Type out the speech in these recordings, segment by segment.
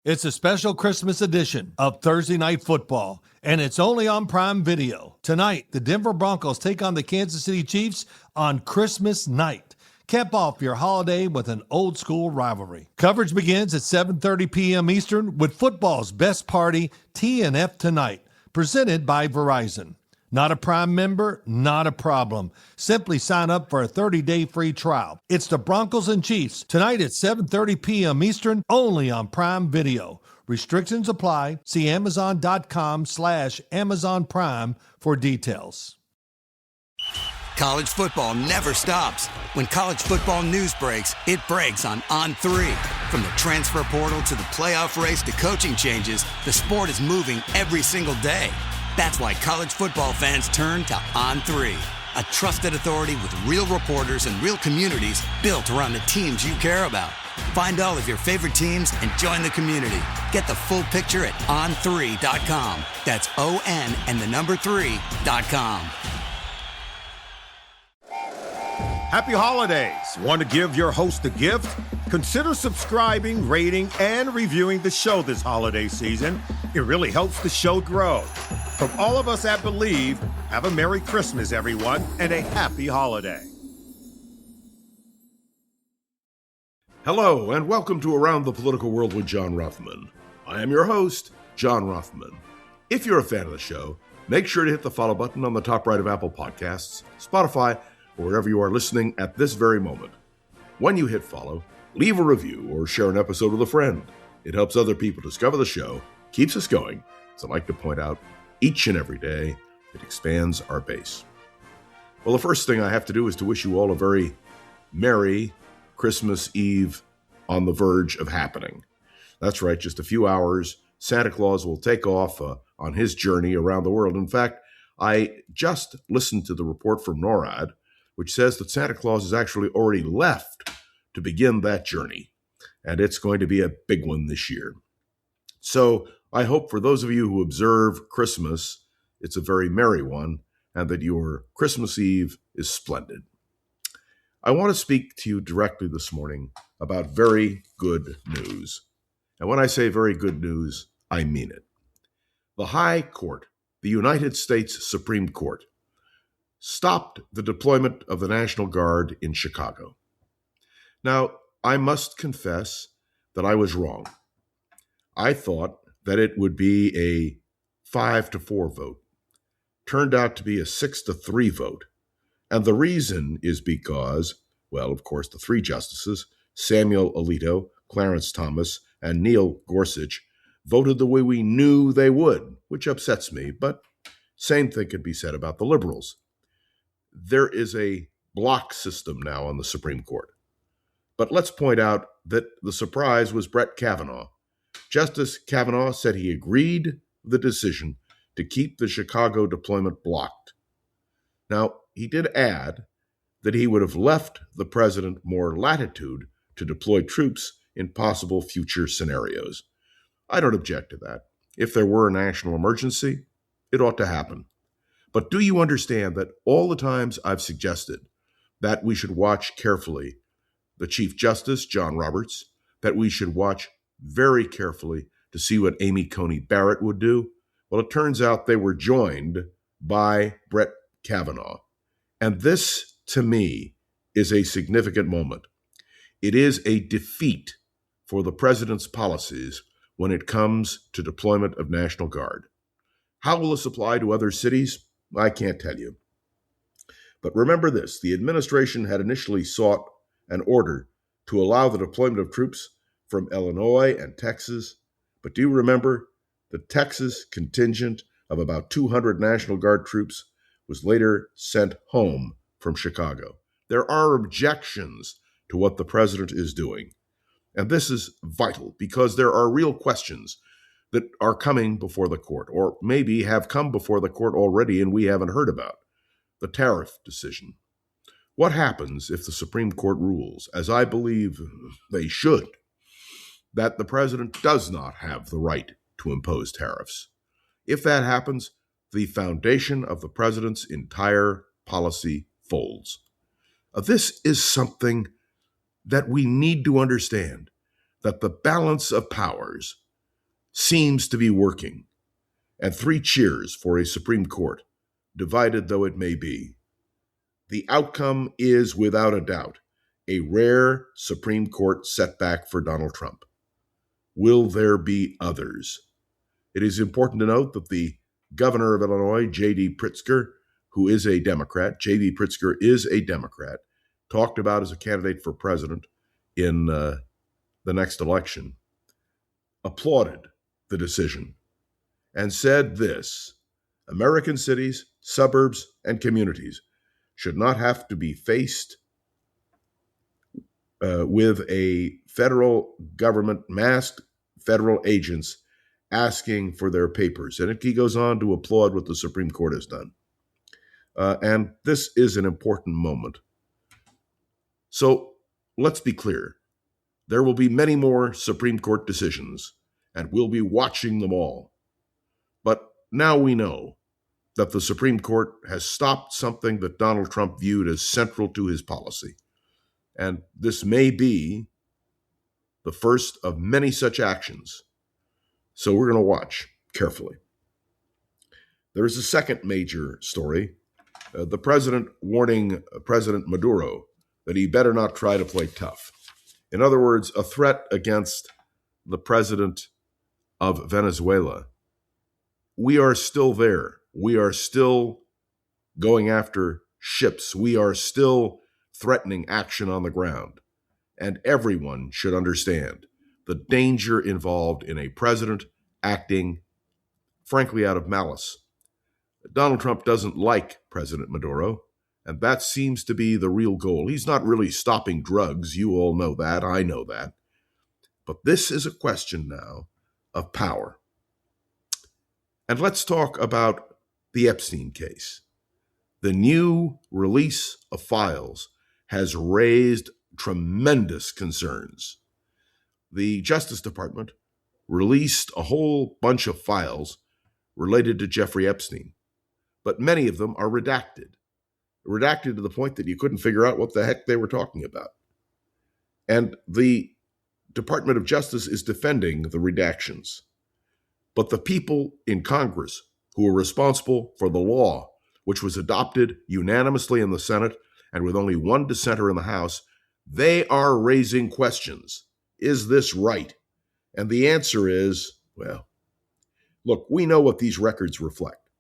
It's a special Christmas edition of Thursday Night Football, and it's only on Prime Video. Tonight, the Denver Broncos take on the Kansas City Chiefs on Christmas night. Cap off your holiday with an old-school rivalry. Coverage begins at 7:30 p.m. Eastern with football's best party, T&F Tonight, presented by Verizon. Not a Prime member? Not a problem. Simply sign up for a 30-day free trial. It's the Broncos and Chiefs tonight at 7:30 p.m. Eastern, only on Prime Video. Restrictions apply. See Amazon.com/Amazon Prime for details. College football never stops. When college football news breaks, it breaks on On3. From the transfer portal to the playoff race to coaching changes, the sport is moving every single day. That's why college football fans turn to On3, a trusted authority with real reporters and real communities built around the teams you care about. Find all of your favorite teams and join the community. Get the full picture at on3.com. That's ON and the number 3.com. Happy holidays. Want to give your host a gift? Consider subscribing, rating, and reviewing the show this holiday season. It really helps the show grow. From all of us at Believe, have a Merry Christmas, everyone, and a happy holiday. Hello, and welcome to Around the Political World with John Ruffman. I am your host, John Ruffman. If you're a fan of the show, make sure to hit the follow button on the top right of Apple Podcasts, Spotify, or wherever you are listening at this very moment. When you hit follow, leave a review or share an episode with a friend. It helps other people discover the show, keeps us going, as I like to point out, each and every day, it expands our base. Well, the first thing I have to do is to wish you all a very Merry Christmas Eve on the verge of happening. That's right, just a few hours, Santa Claus will take off on his journey around the world. In fact, I just listened to the report from NORAD, which says that Santa Claus has actually already left to begin that journey, and it's going to be a big one this year. So I hope for those of you who observe Christmas, it's a very merry one, and that your Christmas Eve is splendid. I want to speak to you directly this morning about very good news. And when I say very good news, I mean it. The High Court, the United States Supreme Court, stopped the deployment of the National Guard in Chicago. Now, I must confess that I was wrong. I thought that it would be a 5-4 vote. Turned out to be a 6-3 vote. And the reason is because, well, of course, the three justices, Samuel Alito, Clarence Thomas, and Neil Gorsuch, voted the way we knew they would, which upsets me, but same thing could be said about the liberals. There is a block system now on the Supreme Court. But let's point out that the surprise was Brett Kavanaugh. Justice Kavanaugh said he agreed with the decision to keep the Chicago deployment blocked. Now, he did add that he would have left the president more latitude to deploy troops in possible future scenarios. I don't object to that. If there were a national emergency, it ought to happen. But do you understand that all the times I've suggested that we should watch carefully the Chief Justice, John Roberts, that we should watch very carefully to see what Amy Coney Barrett would do? Well, it turns out they were joined by Brett Kavanaugh. And this, to me, is a significant moment. It is a defeat for the president's policies when it comes to deployment of National Guard. How will this apply to other cities? I can't tell you. But remember this, the administration had initially sought an order to allow the deployment of troops from Illinois and Texas. But do you remember the Texas contingent of about 200 National Guard troops was later sent home from Chicago? There are objections to what the president is doing. And this is vital because there are real questions that are coming before the court, or maybe have come before the court already and we haven't heard about. The tariff decision. What happens if the Supreme Court rules, as I believe they should, that the president does not have the right to impose tariffs? If that happens, the foundation of the president's entire policy folds. This is something that we need to understand, that the balance of powers seems to be working, and 3 cheers for a Supreme Court, divided though it may be. The outcome is, without a doubt, a rare Supreme Court setback for Donald Trump. Will there be others? It is important to note that the governor of Illinois, J.D. Pritzker, who is a Democrat, J.D. Pritzker is a Democrat, talked about as a candidate for president in the next election, applauded the decision and said this: American cities, suburbs, and communities should not have to be faced with a federal government, masked federal agents asking for their papers. And he goes on to applaud what the Supreme Court has done. And this is an important moment. So let's be clear. There will be many more Supreme Court decisions, and we'll be watching them all. But now we know that the Supreme Court has stopped something that Donald Trump viewed as central to his policy. And this may be the first of many such actions. So we're going to watch carefully. There is a second major story. The president warning President Maduro that he better not try to play tough. In other words, a threat against the president of Venezuela. We are still there. We are still going after ships. We are still threatening action on the ground. And everyone should understand the danger involved in a president acting, frankly, out of malice. Donald Trump doesn't like President Maduro, and that seems to be the real goal. He's not really stopping drugs. You all know that. I know that. But this is a question now of power. And let's talk about the Epstein case. The new release of files has raised tremendous concerns. The Justice Department released a whole bunch of files related to Jeffrey Epstein, but many of them are redacted to the point that you couldn't figure out what the heck they were talking about. And the Department of Justice is defending the redactions. But the people in Congress who are responsible for the law, which was adopted unanimously in the Senate and with only one dissenter in the House, they are raising questions. Is this right? And the answer is, well, look, we know what these records reflect.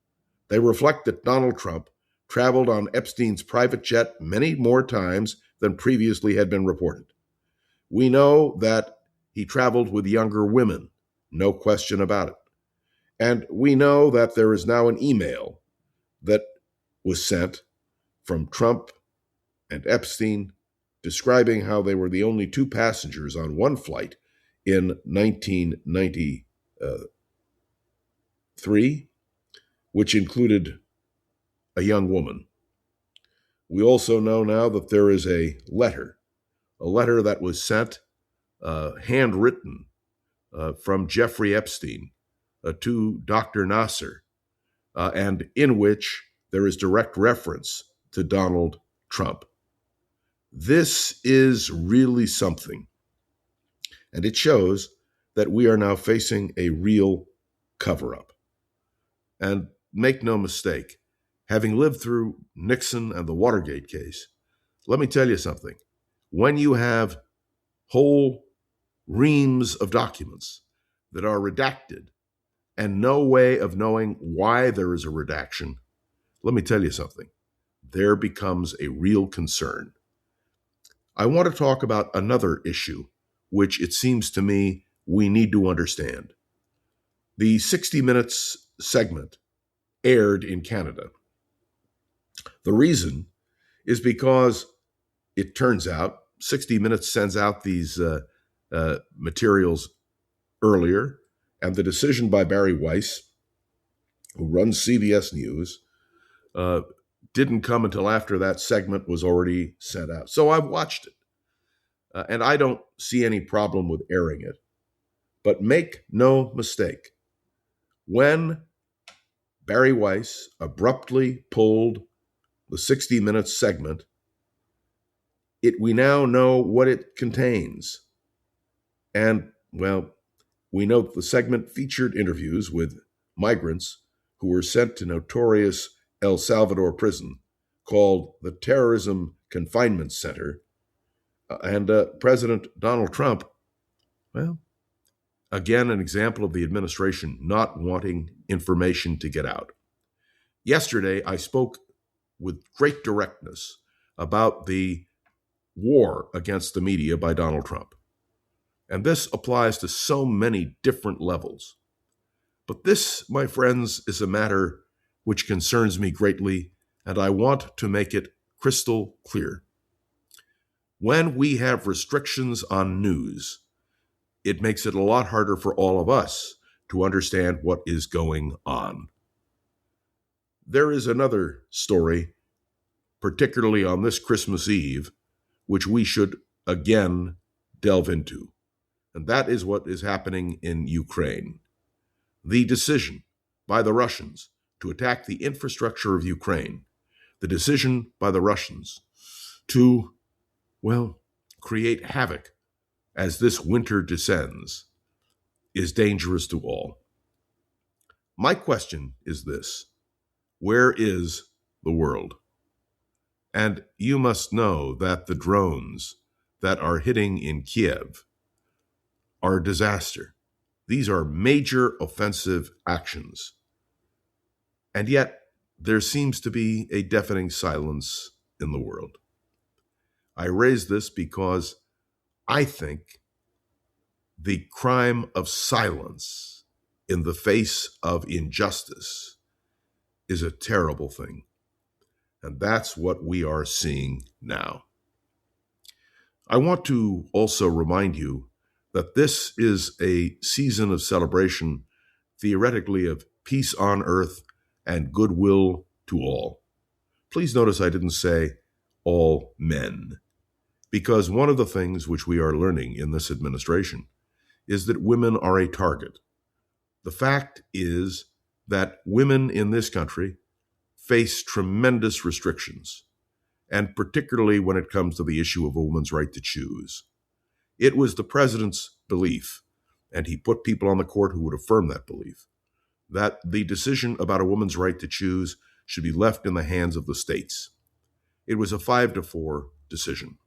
They reflect that Donald Trump traveled on Epstein's private jet many more times than previously had been reported. We know that he traveled with younger women, no question about it. And we know that there is now an email that was sent from Trump and Epstein describing how they were the only 2 passengers on one flight in 1993, which included a young woman. We also know now that there is a letter that was sent, handwritten, from Jeffrey Epstein to Dr. Nasser, and in which there is direct reference to Donald Trump. This is really something, and it shows that we are now facing a real cover-up. And make no mistake, having lived through Nixon and the Watergate case, let me tell you something. When you have whole reams of documents that are redacted and no way of knowing why there is a redaction, let me tell you something. There becomes a real concern. I want to talk about another issue, which it seems to me we need to understand. The 60 Minutes segment aired in Canada. The reason is because it turns out 60 Minutes sends out these materials earlier, and the decision by Barry Weiss, who runs CBS News, didn't come until after that segment was already sent out. So I've watched it, and I don't see any problem with airing it. But make no mistake, when Barry Weiss abruptly pulled the 60 Minutes segment, we now know what it contains. And, well, We note the segment featured interviews with migrants who were sent to notorious El Salvador prison called the Terrorism Confinement Center. And President Donald Trump, well, again, an example of the administration not wanting information to get out. Yesterday, I spoke with great directness about the war against the media by Donald Trump. And this applies to so many different levels. But this, my friends, is a matter which concerns me greatly, and I want to make it crystal clear. When we have restrictions on news, it makes it a lot harder for all of us to understand what is going on. There is another story, particularly on this Christmas Eve, which we should again delve into. And that is what is happening in Ukraine. The decision by the Russians to attack the infrastructure of Ukraine, the decision by the Russians to, well, create havoc as this winter descends, is dangerous to all. My question is this: where is the world? And you must know that the drones that are hitting in Kiev are a disaster. These are major offensive actions. And yet, there seems to be a deafening silence in the world. I raise this because I think the crime of silence in the face of injustice is a terrible thing. And that's what we are seeing now. I want to also remind you that this is a season of celebration, theoretically, of peace on earth and goodwill to all. Please notice I didn't say all men, because one of the things which we are learning in this administration is that women are a target. The fact is that women in this country face tremendous restrictions, and particularly when it comes to the issue of a woman's right to choose. It was the president's belief, and he put people on the court who would affirm that belief, that the decision about a woman's right to choose should be left in the hands of the states. It was a 5-4 decision.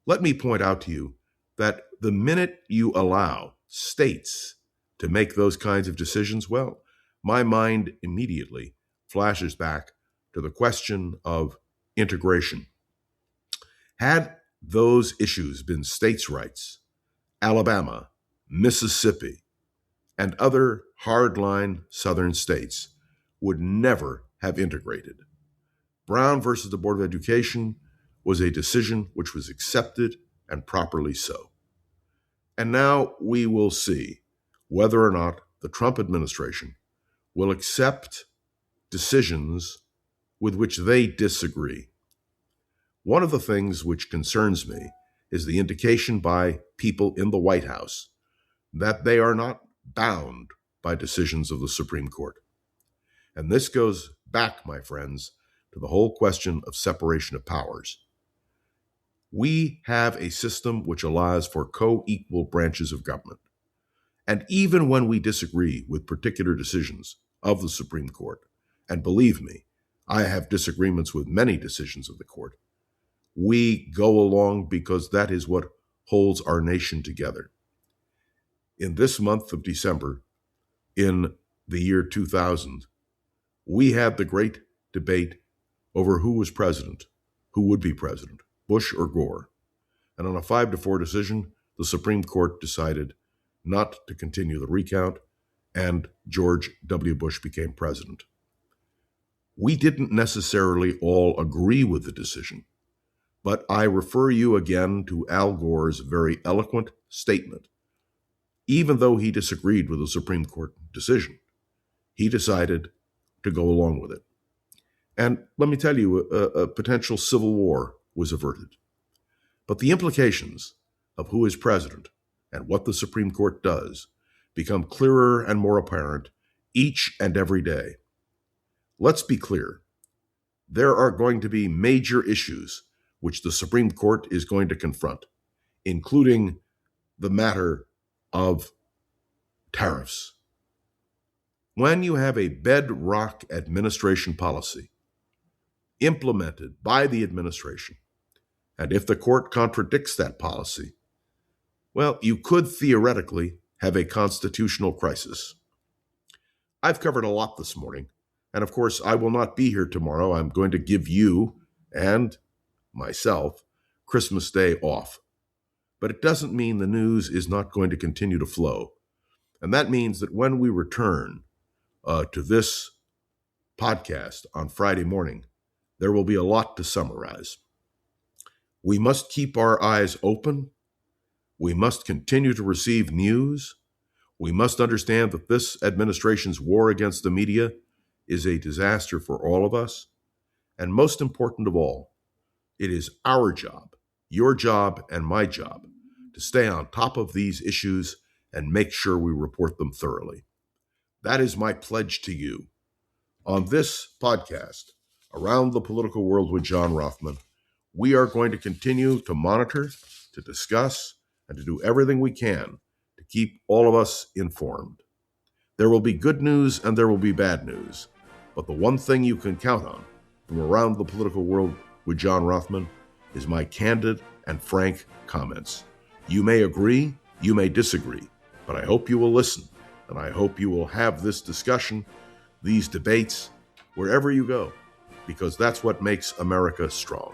Let me point out to you that the minute you allow states to make those kinds of decisions, well, my mind immediately flashes back to the question of integration. Had those issues been states' rights, Alabama, Mississippi, and other hardline southern states would never have integrated. Brown versus the Board of Education was a decision which was accepted and properly so. And now we will see whether or not the Trump administration will accept decisions with which they disagree. One of the things which concerns me is the indication by people in the White House that they are not bound by decisions of the Supreme Court. And this goes back, my friends, to the whole question of separation of powers. We have a system which allows for co-equal branches of government. And even when we disagree with particular decisions of the Supreme Court, and believe me, I have disagreements with many decisions of the court, we go along because that is what holds our nation together. In this month of December, in the year 2000, we had the great debate over who was president, who would be president, Bush or Gore. And on a 5-4 decision, the Supreme Court decided not to continue the recount, and George W. Bush became president. We didn't necessarily all agree with the decision, but I refer you again to Al Gore's very eloquent statement. Even though he disagreed with the Supreme Court decision, he decided to go along with it. And let me tell you, a potential civil war was averted. But the implications of who is president and what the Supreme Court does become clearer and more apparent each and every day. Let's be clear. There are going to be major issues which the Supreme Court is going to confront, including the matter of tariffs. When you have a bedrock administration policy implemented by the administration, and if the court contradicts that policy, well, you could theoretically have a constitutional crisis. I've covered a lot this morning, and of course, I will not be here tomorrow. I'm going to give you and myself Christmas Day off. But it doesn't mean the news is not going to continue to flow. And that means that when we return to this podcast on Friday morning, there will be a lot to summarize. We must keep our eyes open. We must continue to receive news. We must understand that this administration's war against the media is a disaster for all of us. And most important of all, it is our job, your job, and my job to stay on top of these issues and make sure we report them thoroughly. That is my pledge to you. On this podcast, Around the Political World with John Rothman, we are going to continue to monitor, to discuss, and to do everything we can to keep all of us informed. There will be good news and there will be bad news, but the one thing you can count on from Around the Political World with John Rothman is my candid and frank comments. You may agree, you may disagree, but I hope you will listen, and I hope you will have this discussion, these debates, wherever you go, because that's what makes America strong.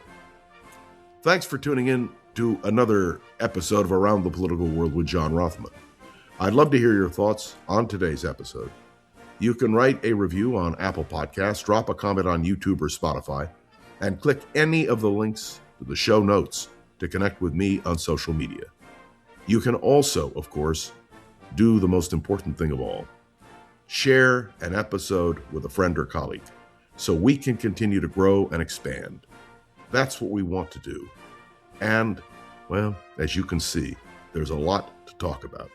Thanks for tuning in to another episode of Around the Political World with John Rothman. I'd love to hear your thoughts on today's episode. You can write a review on Apple Podcasts, drop a comment on YouTube or Spotify, and click any of the links to the show notes to connect with me on social media. You can also, of course, do the most important thing of all. Share an episode with a friend or colleague so we can continue to grow and expand. That's what we want to do. And, well, as you can see, there's a lot to talk about.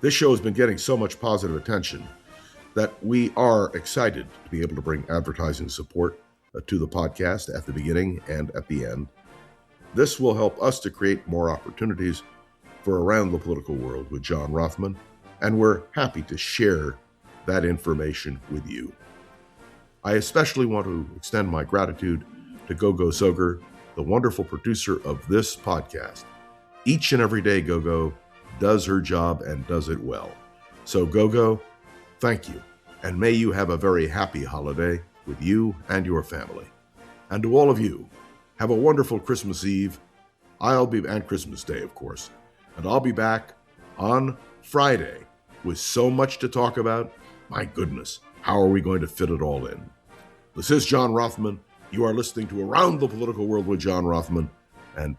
This show has been getting so much positive attention that we are excited to be able to bring advertising support to the podcast at the beginning and at the end. This will help us to create more opportunities for Around the Political World with John Rothman, and we're happy to share that information with you. I especially want to extend my gratitude to Gogo Soger, the wonderful producer of this podcast. Each and every day, Gogo does her job and does it well. So Gogo, thank you, and may you have a very happy holiday with you and your family. And to all of you, have a wonderful Christmas Eve. And Christmas Day, of course. And I'll be back on Friday with so much to talk about. My goodness, how are we going to fit it all in? This is John Rothman. You are listening to Around the Political World with John Rothman, and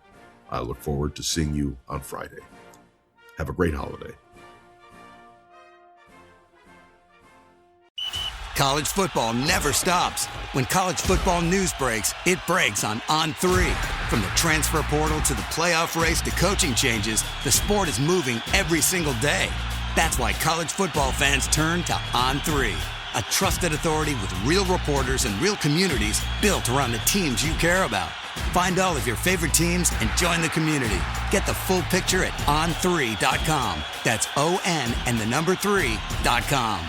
I look forward to seeing you on Friday. Have a great holiday. College football never stops. When college football news breaks, it breaks on On3. From the transfer portal to the playoff race to coaching changes, the sport is moving every single day. That's why college football fans turn to On3, a trusted authority with real reporters and real communities built around the teams you care about. Find all of your favorite teams and join the community. Get the full picture at on3.com. That's ON and the number 3.com.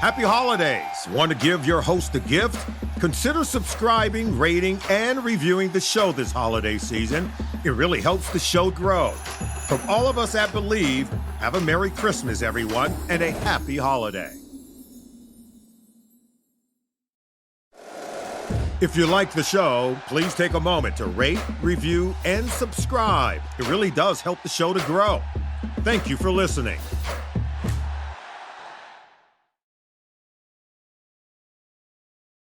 Happy holidays. Want to give your host a gift? Consider subscribing, rating, and reviewing the show this holiday season. It really helps the show grow. From all of us at Believe, have a Merry Christmas, everyone, and a happy holiday. If you like the show, please take a moment to rate, review, and subscribe. It really does help the show to grow. Thank you for listening.